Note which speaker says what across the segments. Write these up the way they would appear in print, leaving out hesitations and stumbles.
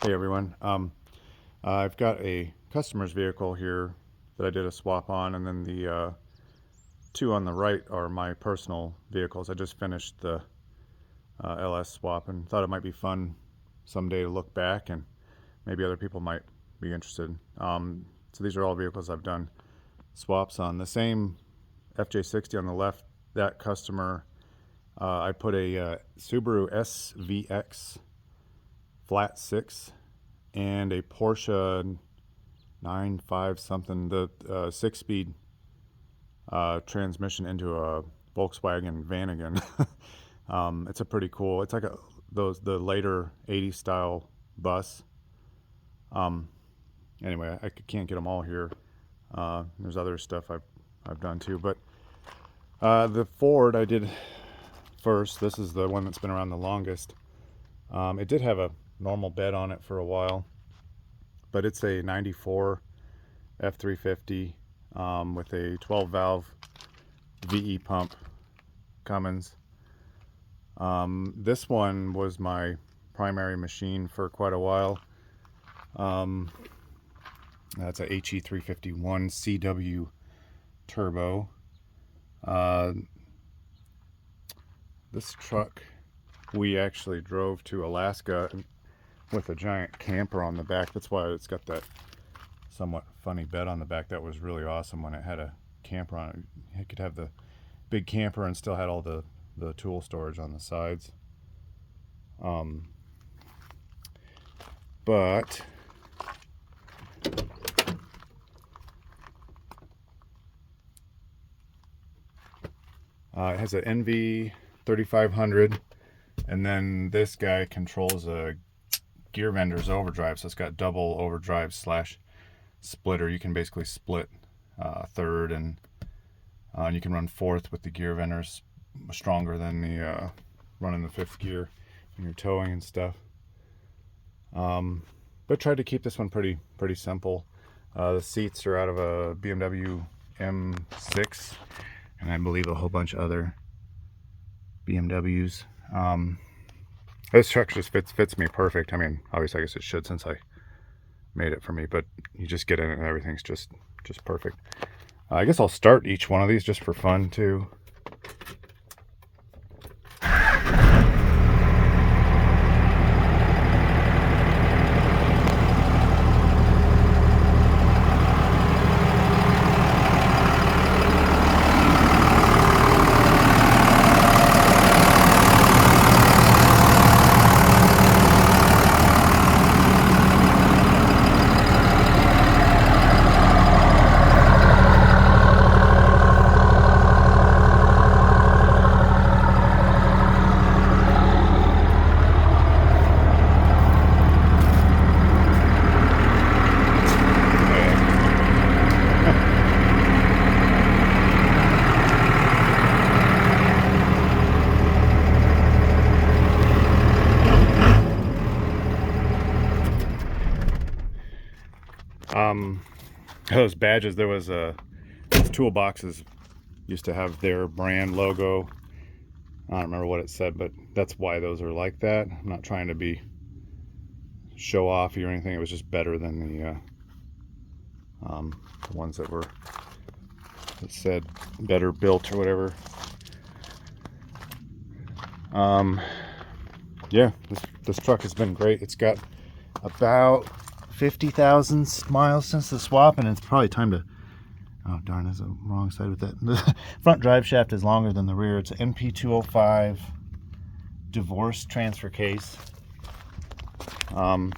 Speaker 1: Hey everyone. I've got a customer's vehicle here that I did a swap on, and then the two on the right are my personal vehicles. I just finished the LS swap and thought it might be fun someday to look back, and maybe other people might be interested. So these are all vehicles I've done swaps on. The same FJ60 on the left, that customer, I put a Subaru SVX flat 6 and a Porsche 9.5 something, the 6-speed transmission into a Volkswagen Vanagon. It's a pretty cool, it's like the later 80s style bus. Anyway, I can't get them all here. There's other stuff I've done too, but the Ford I did first. This is the one that's been around the longest. It did have a normal bed on it for a while, but it's a 94 F350 with a 12 valve VE pump Cummins. This one was my primary machine for quite a while. That's a HE351 CW turbo. This truck we actually drove to Alaska with a giant camper on the back. That's why it's got that somewhat funny bed on the back. That was really awesome when it had a camper on it. It could have the big camper and still had all the tool storage on the sides. But it has an NV 3500, and then this guy controls a gear vendor's overdrive, so it's got double overdrive slash splitter. You can basically split third, and you can run fourth with the gear vendors, stronger than the running the fifth gear when you're towing and stuff. But tried to keep this one pretty simple. The seats are out of a BMW M6, and I believe a whole bunch of other BMWs. This truck just fits me perfect. I mean, obviously I guess it should since I made it for me, but you just get in it and everything's just perfect. I guess I'll start each one of these just for fun too. Those badges, there was those toolboxes used to have their brand logo. I don't remember what it said, but that's why those are like that. I'm not trying to be show offy or anything. It was just better than the ones that said better built or whatever. Yeah, this truck has been great. It's got about 50,000 miles since the swap, and it's probably time to, oh darn, there's the wrong side with that. The front drive shaft is longer than the rear. It's an MP205 divorce transfer case. And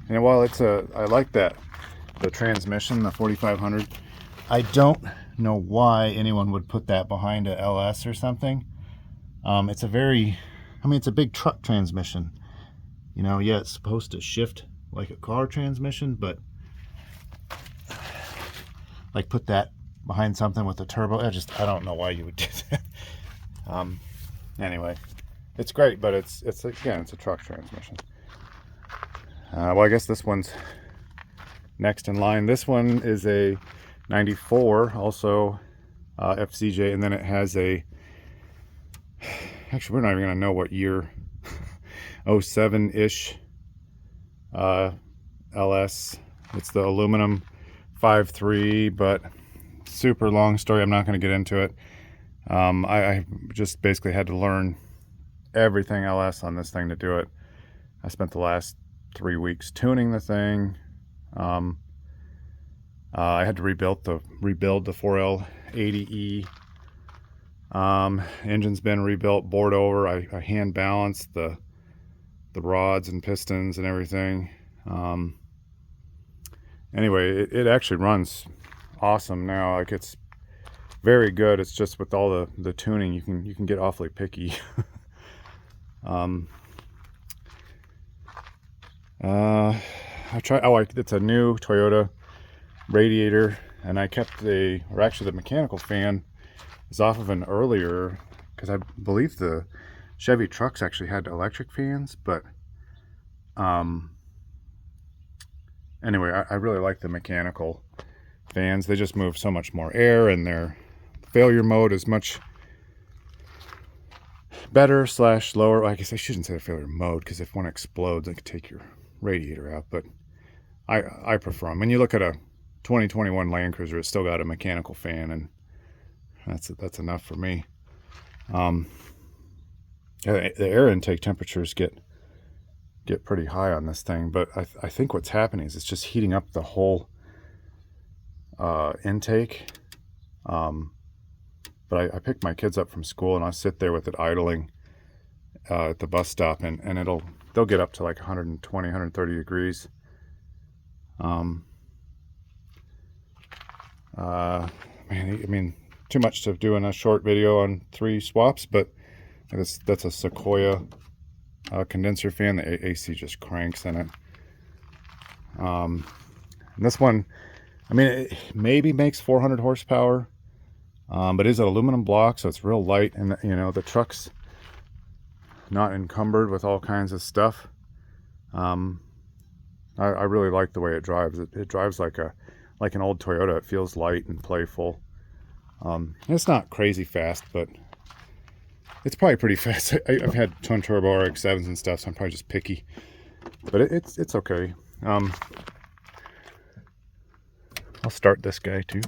Speaker 1: while I like that, the transmission, the 4500, I don't know why anyone would put that behind a LS or something. It's a big truck transmission. You know, yeah, it's supposed to shift like a car transmission, but like put that behind something with a turbo. I don't know why you would do that. Anyway, it's great, but it's again, it's a truck transmission. Well, I guess this one's next in line. This one is a 94, also FZJ, and then it has actually, we're not even gonna know what year. 07-ish LS. It's the aluminum 5.3, but super long story. I'm not going to get into it. I just basically had to learn everything LS on this thing to do it. I spent the last 3 weeks tuning the thing. I had to rebuild the 4L80E. Engine's been rebuilt, bored over. I hand balanced the rods and pistons and everything. Anyway, it actually runs awesome now. Like, it's very good. It's just with all the tuning, you can get awfully picky. I try. Oh, it's a new Toyota radiator, and I kept the mechanical fan is off of an earlier, because I believe the Chevy trucks actually had electric fans, but anyway, I really like the mechanical fans. They just move so much more air, and their failure mode is much better / lower. I guess I shouldn't say failure mode, because if one explodes, it could take your radiator out, but I prefer them. When you look at a 2021 Land Cruiser, it's still got a mechanical fan, and that's enough for me. The air intake temperatures get pretty high on this thing, but I think what's happening is it's just heating up the whole intake. But I pick my kids up from school, and I sit there with it idling at the bus stop, and they'll get up to like 120, 130 degrees. Man, I mean, too much to do in a short video on 3 swaps, but that's a Sequoia condenser fan. The AC just cranks in it. And this one, I mean, it maybe makes 400 horsepower, but it's an aluminum block, so it's real light, and you know, the truck's not encumbered with all kinds of stuff. I really like the way it drives. It drives like an old Toyota. It feels light and playful. It's not crazy fast, but it's probably pretty fast. I've had twin turbo RX-7s and stuff, so I'm probably just picky. But it's okay. I'll start this guy too.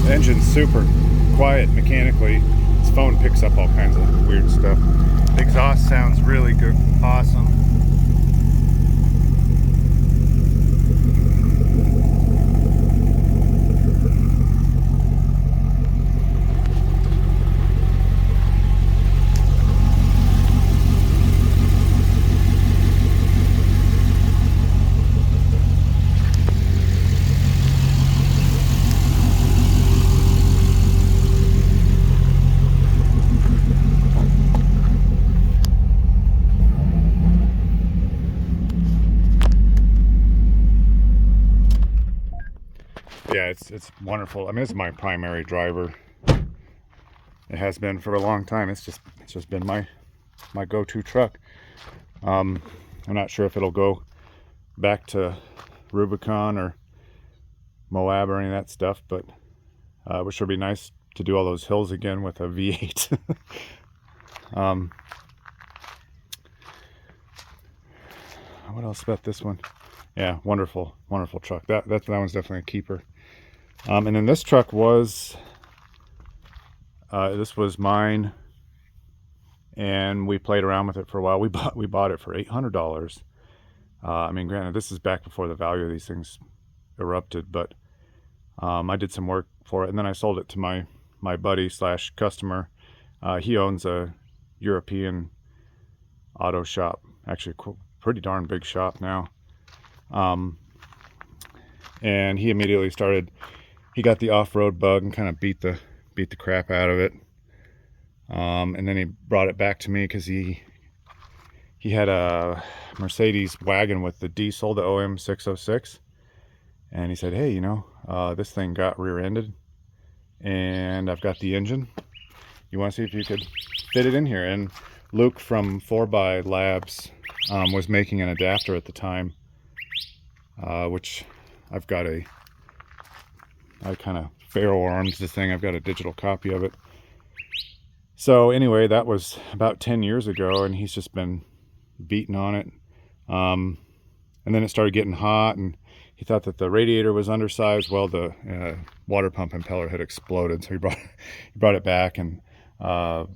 Speaker 1: The engine's super quiet mechanically. This phone picks up all kinds of weird stuff. The exhaust sounds really good, awesome. Yeah, it's wonderful. I mean, this is my primary driver. It has been for a long time. It's just been my go-to truck. I'm not sure if it'll go back to Rubicon or Moab or any of that stuff, but it would sure be nice to do all those hills again with a V8. What else about this one? Yeah, wonderful truck. That one's definitely a keeper. And then this truck was this was mine, and we played around with it for a while. We bought it for $800. I mean, granted, this is back before the value of these things erupted, but I did some work for it, and then I sold it to my buddy / customer. He owns a European auto shop, actually a pretty darn big shop now. And he immediately started. He got the off-road bug and kind of beat the crap out of it. And then he brought it back to me because he had a Mercedes wagon with the diesel, the OM606, and he said, "Hey, you know, this thing got rear-ended, and I've got the engine. You want to see if you could fit it in here? And Luke from 4x Labs was making an adapter at the time, which I've got I kind of ferro arms the thing. I've got a digital copy of it. So anyway, that was about 10 years ago, and he's just been beating on it. And then it started getting hot, and he thought that the radiator was undersized. Well, the water pump impeller had exploded, so he brought it back, and I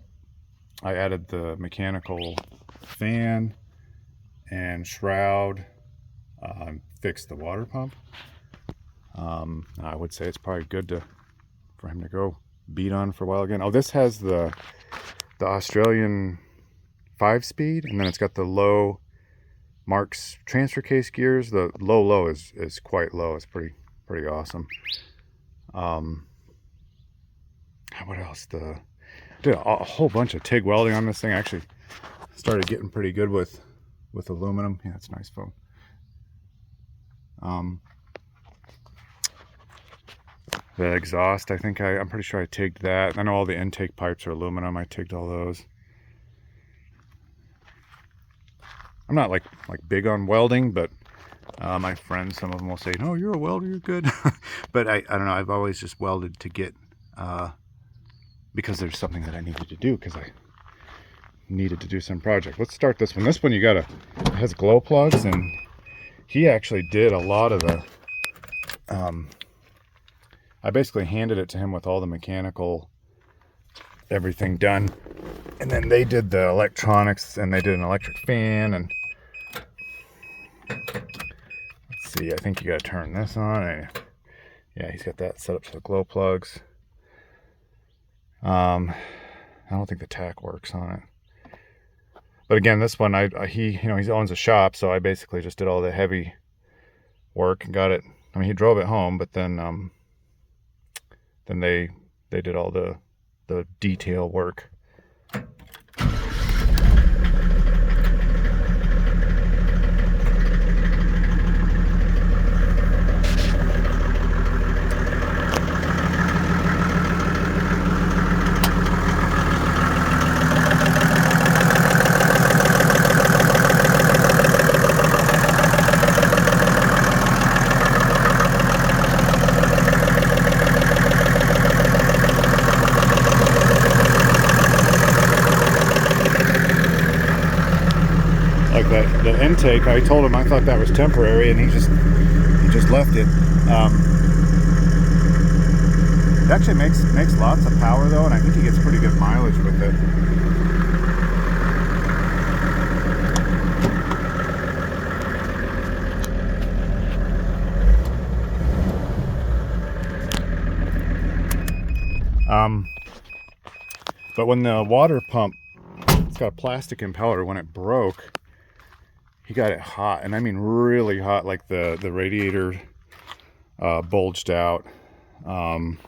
Speaker 1: added the mechanical fan and shroud, fixed the water pump. I would say it's probably good for him to go beat on for a while again. Oh, this has the Australian 5-speed, and then it's got the low Mark's transfer case gears. The low is quite low. It's pretty awesome. What else? Did a whole bunch of TIG welding on this thing. I actually started getting pretty good with aluminum. Yeah, it's nice foam. The exhaust, I think I'm pretty sure I TIGged that. I know all the intake pipes are aluminum. I TIGged all those. I'm not like big on welding, but my friends, some of them will say, "No, you're a welder, you're good." But I don't know. I've always just welded to get because there's something that I needed to do, because I needed to do some project. Let's start this one. This one it has glow plugs, and he actually did a lot of the. I basically handed it to him with all the mechanical, everything done, and then they did the electronics, and they did an electric fan. And let's see, I think you got to turn this on. Yeah, he's got that set up for the glow plugs. I don't think the tack works on it, but again, this one he owns a shop, so I basically just did all the heavy work and got it. I mean, he drove it home, but then they did all the detail work. Like the intake, I told him I thought that was temporary, and he just left it. It actually makes lots of power though, and I think he gets pretty good mileage with it. But when the water pump, it's got a plastic impeller, when it broke, he got it hot, and I mean really hot. Like the radiator bulged out, and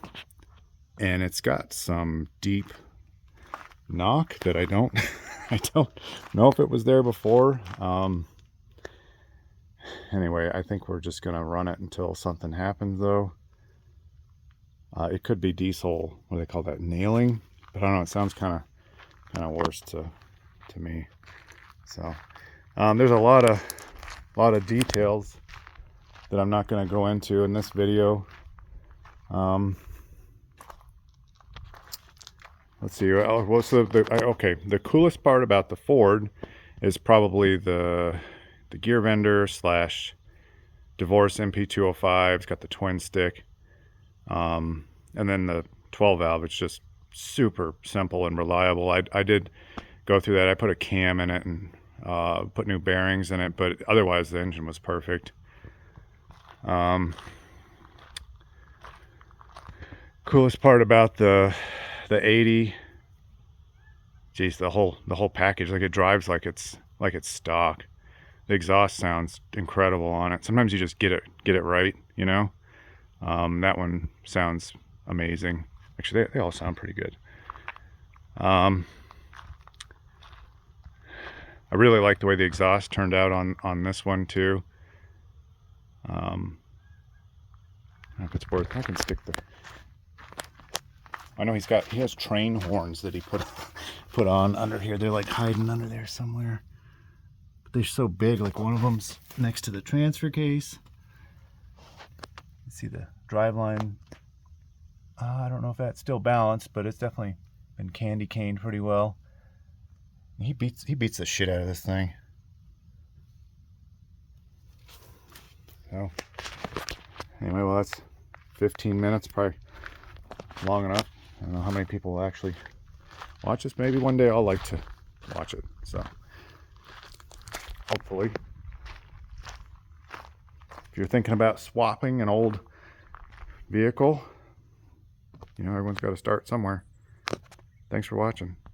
Speaker 1: it's got some deep knock that I don't know if it was there before. Anyway, I think we're just gonna run it until something happens though. It could be diesel, what do they call that, nailing, but I don't know, it sounds kind of worse to me. So there's a lot of details that I'm not going to go into in this video. Let's see. Okay, the coolest part about the Ford is probably the gear vendor / divorce MP205. It's got the twin stick, and then the 12 valve. It's just super simple and reliable. I did go through that. I put a cam in it and put new bearings in it, but otherwise the engine was perfect. Coolest part about the 80, geez, the whole package, like it drives like it's stock. The exhaust sounds incredible on it. Sometimes you just get it right, you know. That one sounds amazing. Actually, they all sound pretty good. I really like the way the exhaust turned out on this one too. If it's worth, I can stick I know he has train horns that he put on under here. They're like hiding under there somewhere. But they're so big. Like one of them's next to the transfer case. You see the driveline. I don't know if that's still balanced, but it's definitely been candy caned pretty well. He beats the shit out of this thing. So anyway, well, that's 15 minutes, probably long enough. I don't know how many people will actually watch this. Maybe one day I'll like to watch it. So hopefully, if you're thinking about swapping an old vehicle, you know, everyone's got to start somewhere. Thanks for watching.